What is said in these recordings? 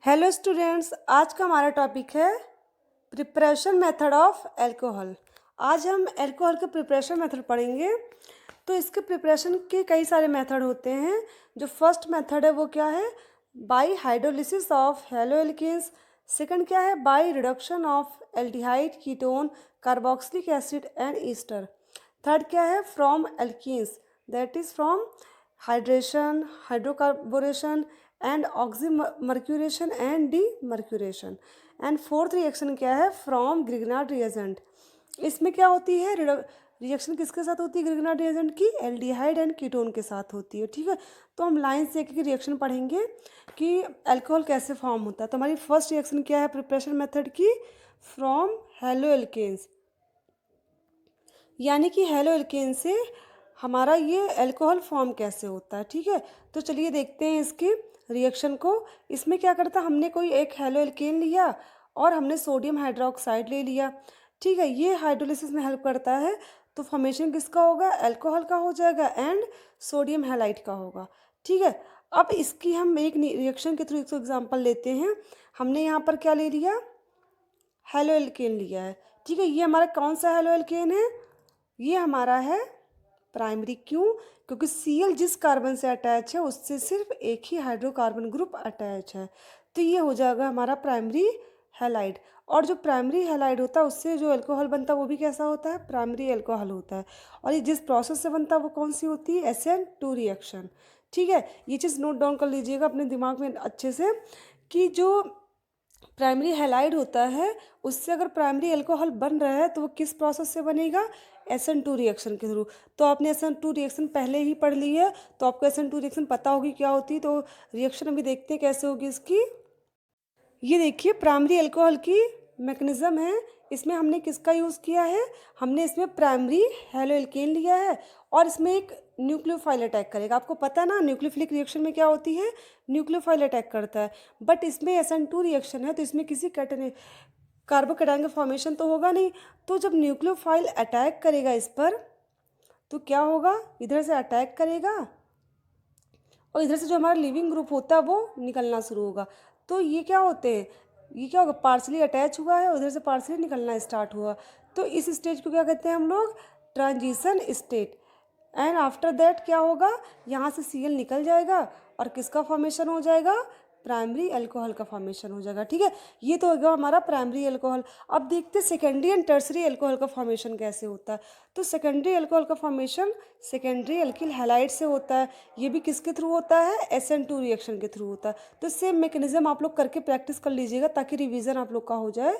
Hello students, आज का हमारा टॉपिक है प्रिपरेशन मेथड ऑफ अल्कोहल। आज हम अल्कोहल के प्रिपरेशन मेथड पढ़ेंगे। तो इसके प्रिपरेशन के कई सारे मेथड होते हैं। जो फर्स्ट मेथड है वो क्या है? By hydrolysis of haloalkanes. Second क्या है? By reduction of aldehyde ketone carboxylic acid and ester. Third क्या है? From alkenes, that is from hydration, hydroboration and oxymercuration and demercuration. And fourth reaction क्या है? From Grignard reagent. इसमें क्या होती है? रिएक्शन किसके साथ होती है? ग्रिग्नार्ड रिएजेंट की एल्डिहाइड एंड कीटोन के साथ होती है। ठीक है, तो हम लाइन से एक एक रिएक्शन पढ़ेंगे कि अल्कोहल कैसे फॉर्म होता है। तो हमारी फर्स्ट रिएक्शन क्या है प्रिपरेशन मेथड की? फ्रॉम हेलो एल्केन्स, यानी कि हेलो एल्केन से हमारा ये अल्कोहल फॉर्म कैसे होता है। ठीक है, तो चलिए देखते हैं इसकी रिएक्शन को। इसमें क्या करता, हमने कोई एक हेलो एल्केन लिया और हमने सोडियम हाइड्रोक्साइड ले लिया। ठीक है, ये हाइड्रोलिसिस में हेल्प करता है। तो फॉर्मेशन किसका होगा? अल्कोहल का हो जाएगा एंड सोडियम हैलाइड का होगा। ठीक है, अब इसकी हम एक रिएक्शन के थ्रू एक एग्जाम्पल लेते हैं। हमने यहाँ पर क्या ले लिया? हेलो एल्केन लिया है। ठीक है, ये हमारा कौन सा हेलो एल्केन है? ये हमारा है प्राइमरी। क्यों? क्योंकि Cl जिस कार्बन से अटैच है उससे सिर्फ एक ही हाइड्रोकार्बन ग्रुप अटैच है, तो ये हो जाएगा हमारा प्राइमरी हैलाइड। और जो प्राइमरी हैलाइड होता है उससे जो अल्कोहल बनता है वो भी कैसा होता है? प्राइमरी अल्कोहल होता है। और ये जिस प्रोसेस से बनता है वो कौन सी होती है? SN2 reaction. ठीक है, ये चीज़ नोट डाउन कर लीजिएगा अपने दिमाग में अच्छे से कि जो प्राइमरी हैलाइड होता है उससे अगर प्राइमरी अल्कोहल बन रहा है तो वो किस प्रोसेस से बनेगा? SN2 रिएक्शन के थ्रू। तो आपने SN2 रिएक्शन पहले ही पढ़ ली है, तो आपको SN2 रिएक्शन पता होगी क्या होती है। तो रिएक्शन अभी देखते हैं कैसे होगी इसकी। ये देखिए प्राइमरी अल्कोहल की मैकेनिज्म है। इसमें हमने किसका यूज़ किया है? हमने इसमें प्राइमरी हेलो एल्केन लिया है और इसमें एक न्यूक्लियोफाइल अटैक करेगा। आपको पता है ना न्यूक्लियोफिलिक रिएक्शन में क्या होती है? न्यूक्लियोफाइल अटैक करता है। बट इसमें SN2 रिएक्शन है तो इसमें किसी कार्बोकैटायन का फॉर्मेशन तो होगा नहीं। तो जब न्यूक्लियोफाइल अटैक करेगा इस पर तो क्या होगा? इधर से अटैक करेगा और इधर से जो हमारा लिविंग ग्रुप होता है वो निकलना शुरू होगा। तो ये क्या होते हैं? ये क्या होगा? पार्सली अटैच हुआ है, उधर से पार्सली निकलना स्टार्ट हुआ। तो इस स्टेज को क्या कहते हैं हम लोग? Transition state. And after that क्या होगा? यहाँ से Cl निकल जाएगा और किसका फॉर्मेशन हो जाएगा? प्राइमरी अल्कोहल का फॉर्मेशन हो जाएगा। ठीक है, ये तो होगा हमारा प्राइमरी अल्कोहल। अब देखते हैं सेकेंडरी एंड टर्सरी अल्कोहल का फॉर्मेशन कैसे होता है। तो सेकेंडरी अल्कोहल का फॉर्मेशन सेकेंडरी अल्किल हैलाइड से होता है। ये भी किसके थ्रू होता है? SN2 रिएक्शन के थ्रू होता है। तो सेम मैकेनिज्म आप लोग करके प्रैक्टिस कर लीजिएगा ताकि रिवीजन आप लोग का हो जाए।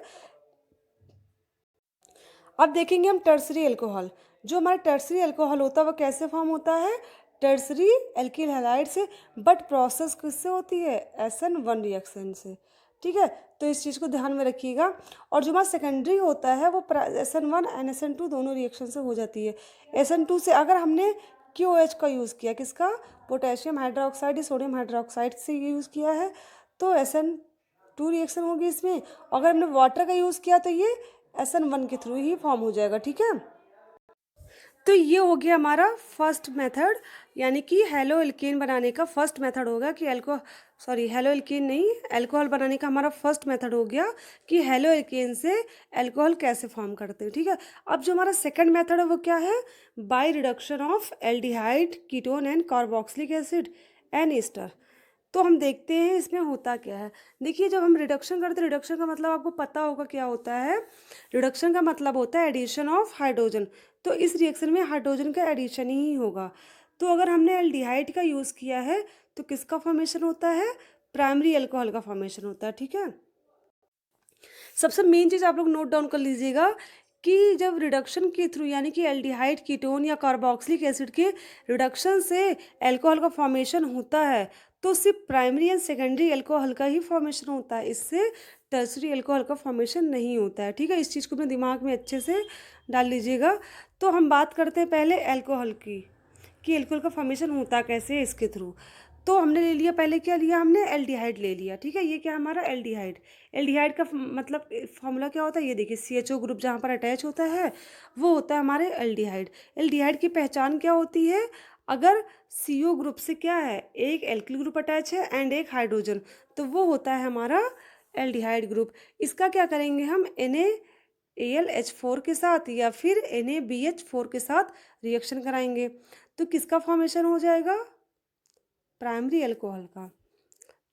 अब देखेंगे हम टर्सरी अल्कोहल। जो हमारा टर्सरी अल्कोहल होता है वो कैसे फॉर्म होता है? टर्सरी एल्किल हैलाइड से, बट प्रोसेस किससे होती है? SN1 रिएक्शन से। ठीक है, तो इस चीज़ को ध्यान में रखिएगा। और जो हमारा सेकेंडरी होता है वो SN1 एंड SN2 दोनों रिएक्शन से हो जाती है। SN2 से अगर हमने QOH का यूज़ किया, किसका? पोटेशियम हाइड्रोक्साइड या सोडियम हाइड्रोक्साइड से यूज़ किया है तो SN2 रिएक्शन होगी इसमें। अगर हमने वाटर का यूज़ किया तो ये SN1 के थ्रू ही फॉर्म हो जाएगा। ठीक है, तो ये हो गया हमारा फर्स्ट मेथड, यानी कि हेलो एल्केन बनाने का फर्स्ट मेथड होगा कि हेलो एल्केन नहीं, अल्कोहल बनाने का हमारा फर्स्ट मेथड हो गया कि हेलो एल्केन से अल्कोहल कैसे फॉर्म करते हैं। ठीक है, अब जो हमारा सेकंड मेथड है वो क्या है? By reduction of aldehyde ketone and carboxylic acid and Easter. तो हम देखते हैं इसमें होता क्या है। देखिए, जब हम रिडक्शन करते हैं, रिडक्शन का मतलब आपको पता होगा क्या होता है। रिडक्शन का मतलब होता है एडिशन ऑफ हाइड्रोजन। तो इस रिएक्शन में हाइड्रोजन का एडिशन ही होगा। तो अगर हमने एल्डिहाइड का यूज़ किया है तो किसका फॉर्मेशन होता है? प्राइमरी अल्कोहल का फॉर्मेशन होता है। ठीक है, सबसे मेन चीज़ आप लोग नोट डाउन कर लीजिएगा कि जब रिडक्शन के थ्रू, यानी कि एल्डिहाइड कीटोन या कार्बोक्सिलिक एसिड के रिडक्शन से अल्कोहल का फॉर्मेशन होता है तो सिर्फ प्राइमरी एंड सेकेंडरी अल्कोहल का ही फॉर्मेशन होता है, इससे टर्सरी अल्कोहल का फॉर्मेशन नहीं होता है। ठीक है, इस चीज़ को अपने दिमाग में अच्छे से डाल लीजिएगा। तो हम बात करते हैं पहले अल्कोहल की कि अल्कोहल का फॉर्मेशन होता कैसे है इसके थ्रू। तो हमने ले लिया, पहले क्या लिया हमने? एल्डिहाइड ले लिया। ठीक है, ये क्या हमारा एल्डिहाइड। एल्डिहाइड का मतलब फॉर्मूला क्या होता है? ये देखिए, CHO ग्रुप जहाँ पर अटैच होता है वो होता है हमारे एल्डिहाइड। एल्डिहाइड की पहचान क्या होती है? अगर CO ग्रुप से क्या है, एक एल्किल ग्रुप अटैच है एंड एक हाइड्रोजन, तो वो होता है हमारा एल्डिहाइड ग्रुप। इसका क्या करेंगे हम, NaAlH4 के साथ या फिर NaBH4 के साथ रिएक्शन कराएंगे, तो किसका फॉर्मेशन हो जाएगा, प्राइमरी अल्कोहल का।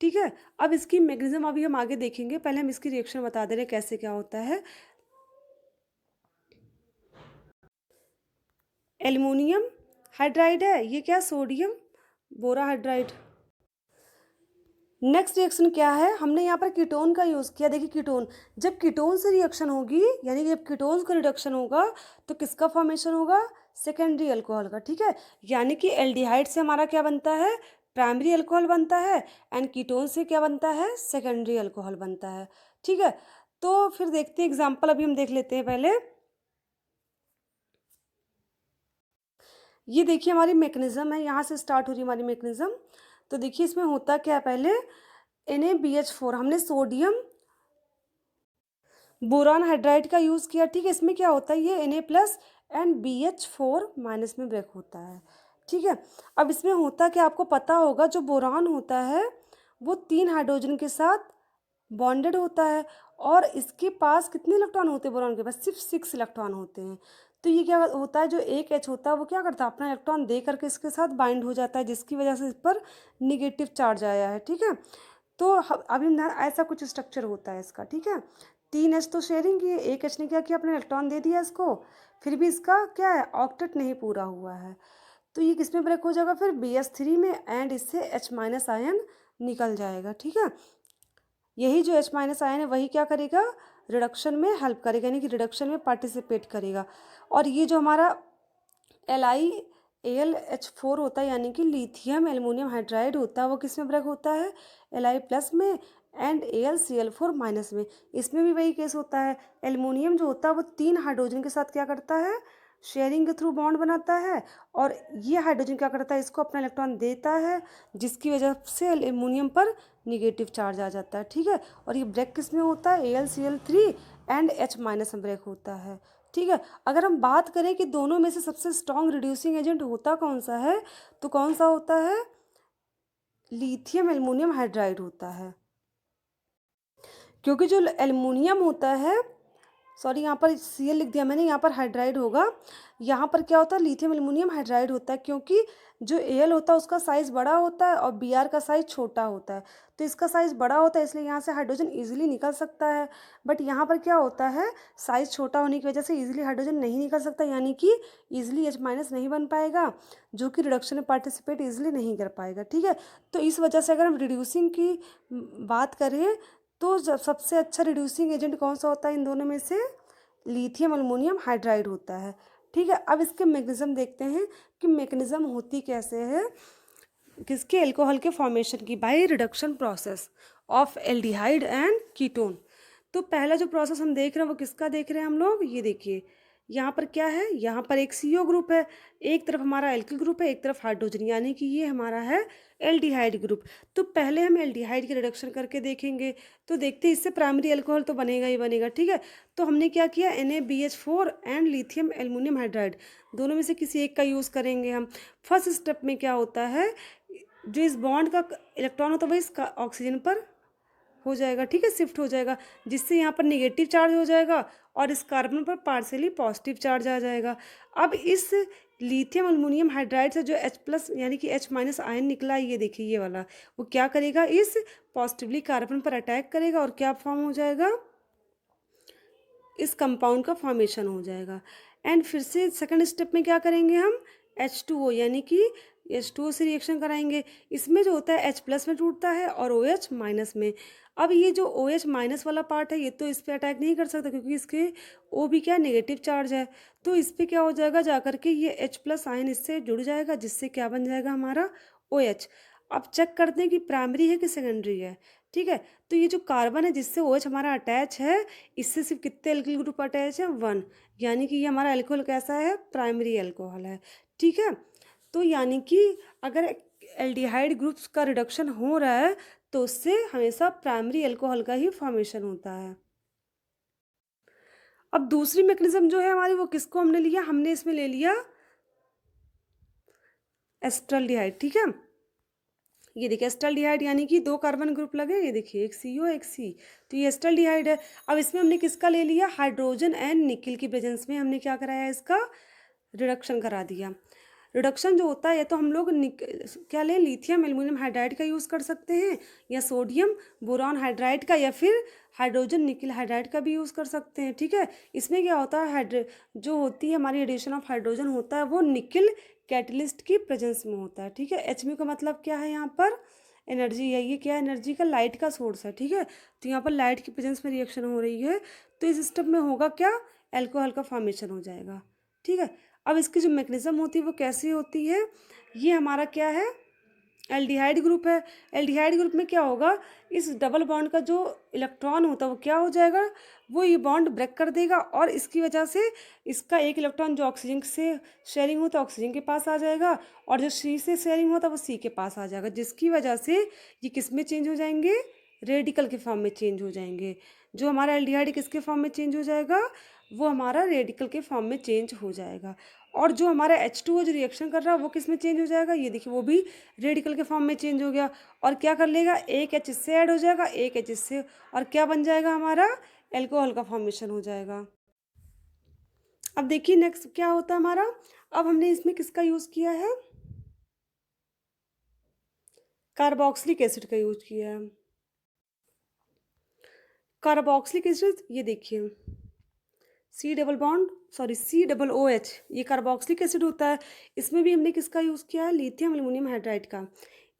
ठीक है, अब इसकी मैकेनिज्म अभी हम आगे देखेंगे, पहले हम इसकी रिएक्शन बता दे रहे हैं कैसे क्या होता है। एल्युमिनियम हाइड्राइड है, ये क्या, सोडियम बोराहाइड्राइड। नेक्स्ट रिएक्शन क्या है, हमने यहाँ पर कीटोन का यूज़ किया। देखिए कीटोन, जब कीटोन से रिएक्शन होगी, यानी कि जब कीटोन्स का रिडक्शन होगा तो किसका फॉर्मेशन होगा, सेकेंडरी अल्कोहल का। ठीक है, यानी कि एल्डिहाइड से हमारा क्या बनता है, प्राइमरी अल्कोहल बनता है, एंड कीटोन से क्या बनता है, सेकेंडरी अल्कोहल बनता है। ठीक है, तो फिर देखते हैं एग्जाम्पल, अभी हम देख लेते हैं पहले। ये देखिए हमारी मैकेनिज्म है, यहाँ से स्टार्ट हो रही है हमारी मैकेनिज्म। तो देखिए इसमें होता क्या है, पहले NaBH4, हमने सोडियम बोरान हाइड्राइड का यूज़ किया। ठीक है, इसमें क्या होता है, ये Na+ एंड BH4- में ब्रेक होता है। ठीक है, अब इसमें होता क्या, आपको पता होगा, जो बोरान होता है वो 3 हाइड्रोजन के साथ बॉन्डेड होता है, और इसके पास कितने इलेक्ट्रॉन होते हैं, बोरान के पास सिर्फ 6 इलेक्ट्रॉन होते हैं। तो ये क्या होता है, जो एक H होता है वो क्या करता है, अपना इलेक्ट्रॉन दे करके इसके साथ बाइंड हो जाता है, जिसकी वजह से इस पर निगेटिव चार्ज आया है। ठीक है, तो अभी ऐसा कुछ स्ट्रक्चर होता है इसका। ठीक है, 3 H तो शेयरिंग की, एक H ने क्या किया, अपना इलेक्ट्रॉन दे दिया इसको, फिर भी इसका क्या है, ऑक्टेट नहीं पूरा हुआ है, तो ये किस में ब्रेक हो जाएगा, फिर BH3 में, एंड इससे H- आयन निकल जाएगा। ठीक है, यही जो H- आयन है वही क्या करेगा, रिडक्शन में हेल्प करेगा, यानी कि रिडक्शन में पार्टिसिपेट करेगा। और ये जो हमारा LiAlH4 होता है, यानी कि लिथियम एल्युमिनियम हाइड्राइड होता है, वो किस में ब्रेक होता है, Li+ में, एंड AlCl4- में। इसमें भी वही केस होता है, एल्युमिनियम जो होता है वो 3 हाइड्रोजन के साथ क्या करता है, शेयरिंग के थ्रू बॉन्ड बनाता है, और ये हाइड्रोजन क्या करता है, इसको अपना इलेक्ट्रॉन देता है, जिसकी वजह से एल्युमिनियम पर निगेटिव चार्ज आ जाता है। ठीक है, और ये ब्रेक किस में होता है, AlCl3 एंड H- में ब्रेक होता है। ठीक है, अगर हम बात करें कि दोनों में से सबसे स्ट्रॉन्ग रिड्यूसिंग एजेंट होता कौन सा है, तो कौन सा होता है, लिथियम एल्युमिनियम हाइड्राइड होता है, क्योंकि जो एल्युमिनियम होता है, सॉरी यहाँ पर Cl लिख दिया मैंने, यहाँ पर हाइड्राइड होगा, यहाँ पर क्या होता है, लिथियम एल्युमिनियम हाइड्राइड होता है, क्योंकि जो Al होता है उसका साइज़ बड़ा होता है और Br का साइज़ छोटा होता है, तो इसका साइज़ बड़ा होता है, इसलिए यहाँ से हाइड्रोजन ईजिली निकल सकता है। बट यहाँ पर क्या होता है, साइज़ छोटा होने की वजह से ईजिली हाइड्रोजन नहीं निकल सकता, यानी कि ईजिली H- नहीं बन पाएगा, जो कि रिडक्शन में पार्टिसिपेट ईजिली नहीं कर पाएगा। ठीक है, तो इस वजह से अगर हम रिड्यूसिंग की बात करें, तो सबसे अच्छा रिड्यूसिंग एजेंट कौन सा होता है इन दोनों में से, लिथियम एल्युमिनियम हाइड्राइड होता है। ठीक है, अब इसके मैकेनिज्म देखते हैं कि मैकेनिज्म होती कैसे है, किसके, अल्कोहल के फॉर्मेशन की, by reduction process of aldehyde and ketone. तो पहला जो प्रोसेस हम देख रहे हैं वो किसका देख रहे हैं हम लोग, ये देखिए यहाँ पर क्या है, यहाँ पर एक CO ग्रुप है, एक तरफ हमारा एल्किल ग्रुप है, एक तरफ हाइड्रोजन, यानी कि ये हमारा है एल्डिहाइड ग्रुप। तो पहले हम एल्डिहाइड की रिडक्शन करके देखेंगे, तो देखते हैं इससे प्राइमरी अल्कोहल तो बनेगा ही बनेगा। ठीक है, तो हमने क्या किया, NaBH4 and lithium aluminium hydride, दोनों में से किसी एक का यूज़ करेंगे हम। फर्स्ट स्टेप में क्या होता है, जो इस बॉन्ड का इलेक्ट्रॉन होता है वो इस ऑक्सीजन पर हो जाएगा। ठीक है, शिफ्ट हो जाएगा, जिससे यहाँ पर नेगेटिव चार्ज हो जाएगा और इस कार्बन पर पार्शियली पॉजिटिव चार्ज आ जाएगा। अब इस लिथियम एल्युमिनियम हाइड्राइड से जो H+ यानी कि H- आयन निकला है, ये देखिए ये वाला, वो क्या करेगा, इस पॉजिटिवली कार्बन पर अटैक करेगा और क्या फॉर्म हो जाएगा, इस कंपाउंड का फॉर्मेशन हो जाएगा। एंड फिर से सेकंड स्टेप में क्या करेंगे हम, H2O यानी कि H2O से रिएक्शन कराएंगे। इसमें जो होता है H+ में टूटता है और OH- में। अब ये जो OH- वाला पार्ट है ये तो इस पर अटैक नहीं कर सकता, क्योंकि इसके O भी क्या नेगेटिव चार्ज है, तो इस पर क्या हो जाएगा, जाकर के ये H+ आयन इससे जुड़ जाएगा, जिससे क्या बन जाएगा हमारा OH। अब चेक करते हैं कि प्राइमरी है कि सेकेंडरी है। ठीक है, तो ये जो कार्बन है जिससे OH हमारा अटैच है, इससे सिर्फ कितने एल्किल ग्रुप अटैच है, 1, यानी कि ये हमारा एल्कोहल कैसा है, प्राइमरी एल्कोहल है। ठीक है, तो यानी कि अगर एल्डिहाइड ग्रुप्स का रिडक्शन हो रहा है तो उससे हमेशा प्राइमरी एल्कोहल का ही फॉर्मेशन होता है। अब दूसरी मैकेनिज्म जो है हमारी, वो किसको हमने लिया, हमने इसमें ले लिया एस्टल्डिहाइड, ठीक है। ये देखिए एस्टल्डिहाइड यानी कि 2 कार्बन ग्रुप लगे, ये देखिए एक CO एक C, तो ये एस्टल्डिहाइड है। अब इसमें हमने किसका ले लिया, हाइड्रोजन एंड निकिल की प्रेजेंस में हमने क्या कराया, इसका रिडक्शन करा दिया। रिडक्शन जो होता है या तो हम लोग क्या लें, लिथियम एल्युमिनियम हाइड्राइड का यूज़ कर सकते हैं, या सोडियम बोरॉन हाइड्राइड का, या फिर हाइड्रोजन निकिल हाइड्राइड का भी यूज़ कर सकते हैं, ठीक है। इसमें क्या होता है, जो होती है हमारी एडिशन ऑफ हाइड्रोजन होता है वो निकिल कैटलिस्ट की प्रेजेंस में होता है, ठीक है। HMU का मतलब क्या है, यहाँ पर एनर्जी है, ये क्या है, एनर्जी का लाइट का सोर्स है, ठीक है। तो यहाँ पर लाइट की प्रेजेंस में रिएक्शन हो रही है, तो इस स्टेप में होगा क्या, एल्कोहल का फॉर्मेशन हो जाएगा, ठीक है। अब इसकी जो मैकेनिज्म होती है वो कैसी होती है, ये हमारा क्या है, एल्डिहाइड ग्रुप है। एल्डिहाइड ग्रुप में क्या होगा, इस डबल बॉन्ड का जो इलेक्ट्रॉन होता है वो क्या हो जाएगा, वो ये बॉन्ड ब्रेक कर देगा, और इसकी वजह से इसका एक इलेक्ट्रॉन जो ऑक्सीजन से शेयरिंग होता है ऑक्सीजन के पास आ जाएगा, और जो C से शेयरिंग होता है वो C के पास आ जाएगा, जिसकी वजह से ये किस में चेंज हो जाएंगे, रेडिकल के फॉर्म में चेंज हो जाएंगे। जो हमारा एल्डिहाइड किसके फॉर्म में चेंज हो जाएगा, वो हमारा रेडिकल के फॉर्म में चेंज हो जाएगा। और जो हमारा H2O जो रिएक्शन कर रहा है वो किस में चेंज हो जाएगा, ये देखिए वो भी रेडिकल के फॉर्म में चेंज हो गया, और क्या कर लेगा, एक H इससे ऐड हो जाएगा, एक H इससे, और क्या बन जाएगा, हमारा एल्कोहल का फॉर्मेशन हो जाएगा। अब देखिए नेक्स्ट क्या होता है हमारा, अब हमने इसमें किसका यूज़ किया है, कार्बोक्सिलिक एसिड का यूज किया है। कार्बोक्सिलिक एसिड, ये देखिए C OH, ये कार्बोक्सिलिक एसिड होता है। इसमें भी हमने किसका यूज़ किया है, लिथियम एल्युमिनियम हाइड्राइड का।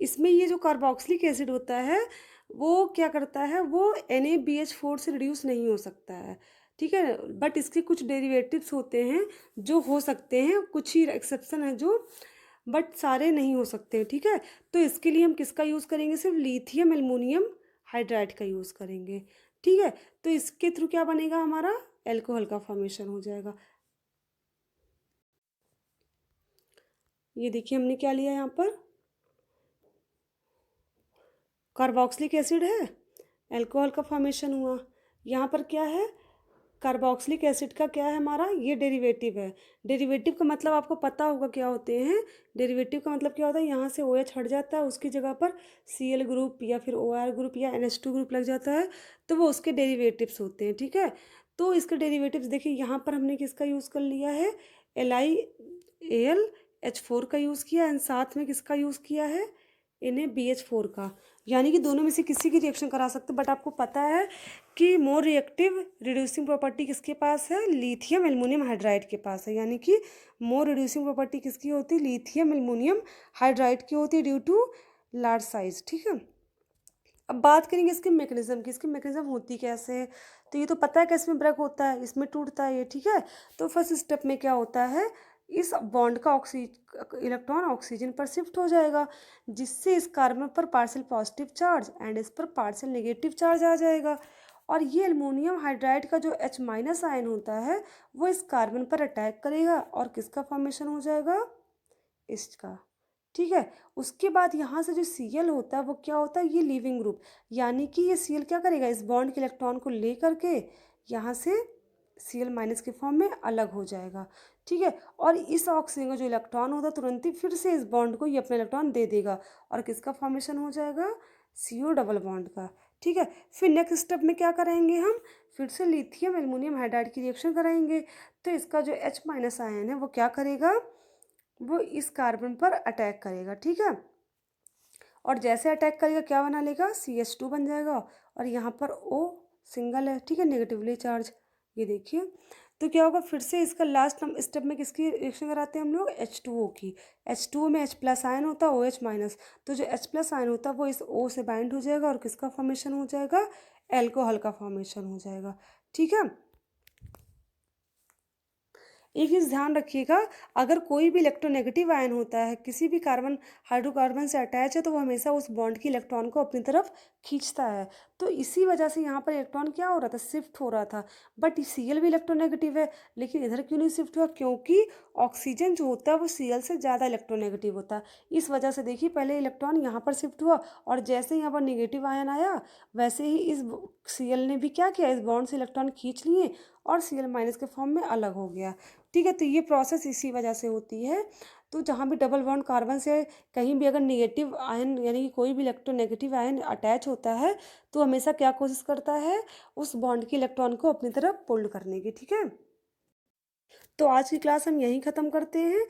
इसमें ये जो कार्बोक्सिलिक एसिड होता है वो क्या करता है, वो NaBH4 से रिड्यूस नहीं हो सकता है, ठीक है। बट इसके कुछ डेरिवेटिव्स होते हैं जो हो सकते हैं, कुछ ही एक्सेप्शन है जो, बट सारे नहीं हो सकते, ठीक है। तो इसके लिए हम किसका यूज़ करेंगे, सिर्फ लिथियम एल्युमिनियम हाइड्राइड का यूज़ करेंगे, ठीक है। तो इसके थ्रू क्या बनेगा, हमारा एल्कोहल का फॉर्मेशन हो जाएगा। ये देखिए हमने क्या लिया, यहाँ पर कार्बोक्सिलिक एसिड है, एल्कोहल का फॉर्मेशन हुआ। यहाँ पर क्या है, कार्बोक्सिलिक एसिड का क्या है हमारा, ये डेरिवेटिव है। डेरिवेटिव का मतलब आपको पता होगा क्या होते हैं, डेरिवेटिव का मतलब क्या होता है, यहाँ से OH हट जाता है, उसकी जगह पर Cl ग्रुप या फिर OR ग्रुप या NH2 ग्रुप लग जाता है, तो वो उसके डेरिवेटिव्स होते हैं, ठीक है। तो इसके डेरिवेटिव्स देखिए, यहाँ पर हमने किसका यूज़ कर लिया है, LiAlH4 का यूज़ किया, एंड साथ में किसका यूज़ किया है, NaBH4 का। यानी कि दोनों में से किसी की रिएक्शन करा सकते, बट आपको पता है कि मोर रिएक्टिव रिड्यूसिंग प्रॉपर्टी किसके पास है, लिथियम एल्युमिनियम हाइड्राइड के पास है। यानी कि मोर रिड्यूसिंग प्रॉपर्टी किसकी होती है, लिथियम एल्युमिनियम हाइड्राइड की होती है, ड्यू टू लार्ज साइज, ठीक है। अब बात करेंगे इसके मैकेनिज्म की, इसकी मैकेनिज्म होती कैसे है, तो ये तो पता है कि इसमें ब्रेक होता है, इसमें टूटता है ये, ठीक है। तो फर्स्ट स्टेप में क्या होता है, इस बॉन्ड का इलेक्ट्रॉन ऑक्सीजन पर शिफ्ट हो जाएगा, जिससे इस कार्बन पर पार्शियल पॉजिटिव चार्ज एंड इस पर पार्शियल नेगेटिव चार्ज आ जाएगा, और ये एल्युमिनियम हाइड्राइड का जो H- आयन होता है वो इस कार्बन पर अटैक करेगा, और किसका फॉर्मेशन हो जाएगा, इसका, ठीक है। उसके बाद यहाँ से जो Cl होता है वो क्या होता है, ये लीविंग ग्रुप, यानी कि ये Cl क्या करेगा, इस बॉन्ड के इलेक्ट्रॉन को ले करके यहाँ से Cl- के फॉर्म में अलग हो जाएगा, ठीक है। और इस ऑक्सीजन का जो इलेक्ट्रॉन होता है तुरंत ही फिर से इस बॉन्ड को ये अपना इलेक्ट्रॉन दे देगा, और किसका फॉर्मेशन हो जाएगा, CO डबल बॉन्ड का, ठीक है। फिर नेक्स्ट स्टेप में क्या करेंगे हम, फिर से लिथियम एल्युमिनियम हाइड्राइड की रिएक्शन कराएंगे, तो इसका जो H- आयन है वो क्या करेगा, वो इस कार्बन पर अटैक करेगा, ठीक है। और जैसे अटैक करेगा क्या बना लेगा, CH2 बन जाएगा, और यहाँ पर O सिंगल है, ठीक है, नेगेटिवली चार्ज, ये देखिए। तो क्या होगा, फिर से इसका लास्ट स्टेप में किसकी रिएक्शन कराते हैं हम लोग, H2O की। H2O में H+ आयन होता है, OH-, तो जो H+ आयन होता है वो इस O से बाइंड हो जाएगा, और किसका फॉर्मेशन हो जाएगा, एल्कोहल का फॉर्मेशन हो जाएगा, ठीक है। एक चीज़ ध्यान रखिएगा, अगर कोई भी इलेक्ट्रोनेगेटिव आयन होता है किसी भी कार्बन हाइड्रोकार्बन से अटैच है, तो वो हमेशा उस बॉन्ड की इलेक्ट्रॉन को अपनी तरफ खींचता है। तो इसी वजह से यहाँ पर इलेक्ट्रॉन क्या हो रहा था, शिफ्ट हो रहा था। बट Cl भी इलेक्ट्रोनेगेटिव है, लेकिन इधर क्यों नहीं शिफ्ट हुआ, क्योंकि ऑक्सीजन जो होता है वो Cl से ज़्यादा इलेक्ट्रोनेगेटिव होता है। इस वजह से देखिए पहले इलेक्ट्रॉन यहाँ पर शिफ्ट हुआ और जैसे ही यहाँ पर नेगेटिव आयन आया, वैसे ही इस Cl ने भी क्या किया, इस बॉन्ड से इलेक्ट्रॉन खींच लिए और Cl- के फॉर्म में अलग हो गया। ठीक है, तो ये प्रोसेस इसी वजह से होती है। तो जहाँ भी डबल बॉन्ड कार्बन से कहीं भी अगर नेगेटिव आयन यानी कि कोई भी इलेक्ट्रोनेगेटिव आयन अटैच होता है, तो हमेशा क्या कोशिश करता है, उस बॉन्ड के इलेक्ट्रॉन को अपनी तरफ पुल्ड करने की। ठीक है, तो आज की क्लास हम यहीं ख़त्म करते हैं।